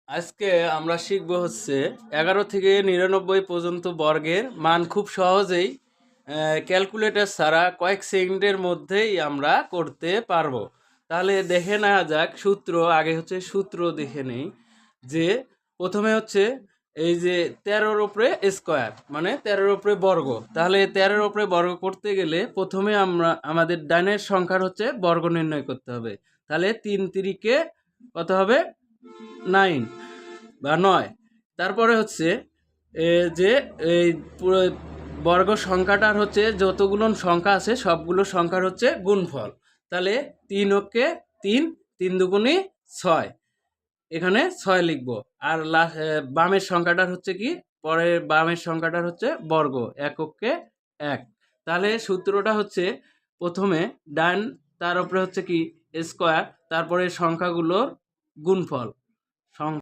আজকে আমরা শিখব হচ্ছে 11 থেকে 99 পর্যন্ত বর্গের মান খুব সহজেই ক্যালকুলেটর ছাড়া কয়েক সেকেন্ডের মধ্যেই আমরা করতে পারবো। তাহলে দেখে নেওয়া যাক সূত্র। আগে হচ্ছে সূত্র দেখে নেই যে প্রথমে হচ্ছে এই যে 13-র উপরে স্কোয়ার মানে 13-র উপরে বর্গ। তাহলে 13-র উপরে বর্গ করতে গেলে প্রথমে আমাদের ডানের সংখ্যার হচ্ছে বর্গ নির্ণয় করতে হবে। তাহলে 3 তিরিকে কত হবে? 9 বা 9। তারপরে হচ্ছে যে এই পুরো বর্গ সংখ্যাটার হচ্ছে যতগুলো সংখ্যা আছে সবগুলো সংখ্যার হচ্ছে গুণফল। তাহলে 3 অক্ষে 3, 3 দুগুণে 6, এখানে 6 লিখবো। আর বামের সংখ্যাটার হচ্ছে কি, পরের বামের সংখ্যাটার হচ্ছে বর্গ, এককে 1। তাহলে সূত্রটা হচ্ছে প্রথমে ডান, তার উপরে হচ্ছে কি স্কোয়ার, তারপরে সংখ্যাগুলোর গুণফল।